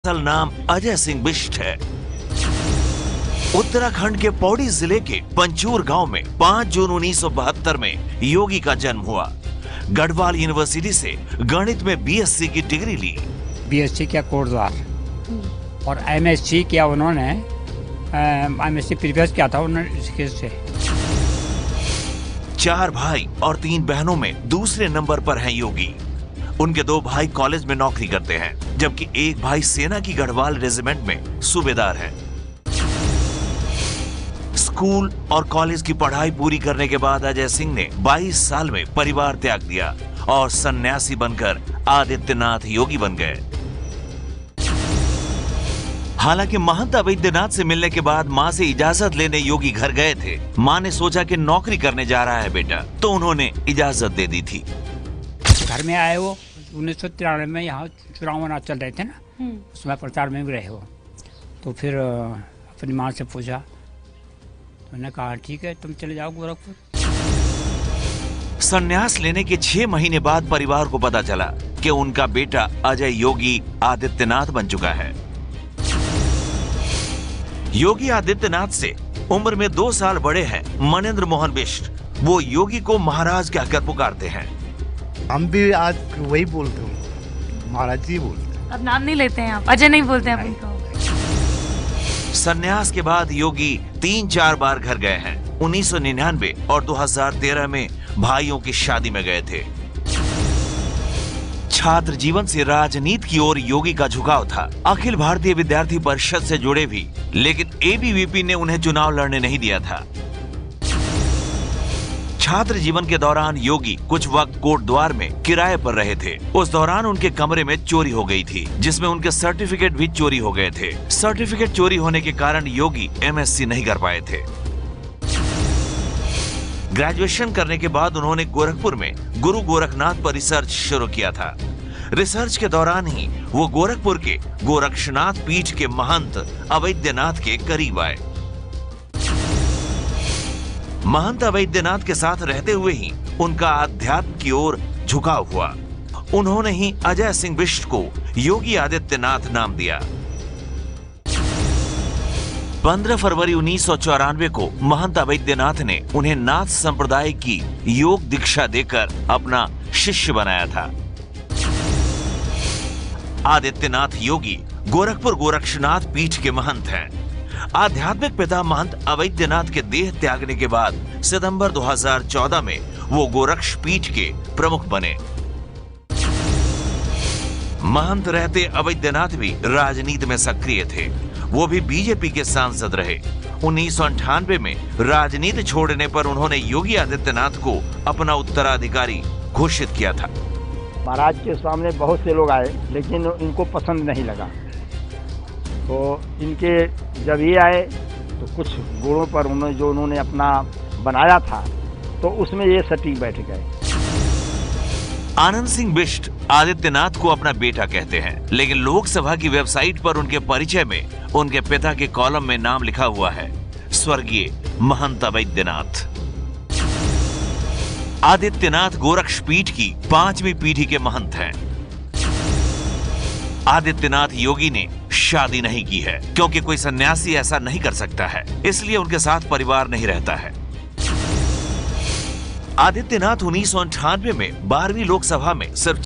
असल नाम अजय सिंह बिष्ट है। उत्तराखंड के पौड़ी जिले के पंचूर गांव में 5 जून 1972 में योगी का जन्म हुआ। गढ़वाल यूनिवर्सिटी से गणित में बीएससी की डिग्री ली। बीएससी किया कोटद्वार और एमएससी किया उन्होंने, एमएससी प्रीवियस किया था उन्होंने इसके से। 4 भाई और 3 बहनों में दूसरे नंबर पर हैं योगी। उनके 2 भाई कॉलेज में नौकरी करते हैं, जबकि एक भाई सेना की गढ़वाल रेजिमेंट में सूबेदार है। स्कूल और कॉलेज की पढ़ाई पूरी करने के बाद अजय सिंह ने 22 साल में परिवार त्याग दिया और सन्यासी बनकर आदित्यनाथ योगी बन गए। हालांकि महंत अवैधनाथ से मिलने के बाद मां से इजाजत लेने योगी घर गए थे। मां ने सोचा कि नौकरी करने जा रहा है बेटा, तो उन्होंने इजाजत दे दी थी। घर में आए वो 1993 में, यहाँ चुनाव चल रहे थे ना, उसमें प्रचार में भी रहे हो। तो फिर अपनी माँ से पूछा, तो उन्होंने कहा ठीक है तुम चले जाओ गोरखपुर। संन्यास लेने के 6 महीने बाद परिवार को पता चला कि उनका बेटा अजय योगी आदित्यनाथ बन चुका है। योगी आदित्यनाथ से उम्र में 2 साल बड़े हैं मनेंद्र मोहन बिष्ट। वो योगी को महाराज कहकर पुकारते हैं। हम भी आज वही बोलते हैं, महाराज जी बोलते हैं। अब नाम नहीं लेते हैं आप, अजय नहीं बोलते हैं अपने को। संन्यास के बाद योगी 3-4 बार घर गए हैं। 1999 और 2013 में भाइयों की शादी में गए थे। छात्र जीवन से राजनीति की ओर योगी का झुकाव था। अखिल भारतीय विद्यार्थी परिषद से जुड़े भी, लेकिन एबीवीपी ने उन्हें चुनाव लड़ने नहीं दिया था। छात्र जीवन के दौरान योगी कुछ वक्त कोटद्वार में किराए पर रहे थे। उस दौरान उनके कमरे में चोरी हो गई थी, जिसमें उनके सर्टिफिकेट भी चोरी हो गए थे। सर्टिफिकेट चोरी होने के कारण योगी एमएससी नहीं कर पाए थे। ग्रेजुएशन करने के बाद उन्होंने गोरखपुर में गुरु गोरखनाथ पर रिसर्च शुरू किया था। रिसर्च के दौरान ही वो गोरखपुर के गोरक्षनाथ पीठ के महंत अवैधनाथ के करीब आए। महंत अवैधनाथ के साथ रहते हुए ही उनका आध्यात्म की ओर झुकाव हुआ। उन्होंने ही अजय सिंह बिष्ट को योगी आदित्यनाथ नाम दिया। 15 फरवरी 1994 को महंत अवैधनाथ ने उन्हें नाथ संप्रदाय की योग दीक्षा देकर अपना शिष्य बनाया था। आदित्यनाथ योगी गोरखपुर गोरक्षनाथ पीठ के महंत हैं। आध्यात्मिक पिता महंत अवैधनाथ के देह त्यागने के बाद सितंबर 2014 में वो गोरक्ष पीठ के प्रमुख बने। महंत रहते अवैधनाथ भी राजनीति में सक्रिय थे। वो भी बीजेपी के सांसद रहे। 1998 में राजनीति छोड़ने पर उन्होंने योगी आदित्यनाथ को अपना उत्तराधिकारी घोषित किया था। महाराज के सामने बहुत से लोग आए, लेकिन इनको पसंद नहीं लगा। तो इनके जब ये आए तो कुछ गुणों पर उन्होंने अपना बनाया था, तो उसमें ये सटीक बैठ गए। आनंद सिंह बिष्ट आदित्यनाथ को अपना बेटा कहते हैं, लेकिन लोकसभा की वेबसाइट पर उनके परिचय में उनके पिता के कॉलम में नाम लिखा हुआ है, स्वर्गीय महंत अवैधनाथ। आदित्यनाथ गोरक्ष पीठ की 5वीं पीढ़ी के महंत हैं। आदित्यनाथ योगी ने शादी नहीं की है, क्योंकि कोई सन्यासी ऐसा नहीं कर सकता है, इसलिए उनके साथ परिवार नहीं रहता है। आदित्यनाथ 1998 में 12वीं लोकसभा में सिर्फ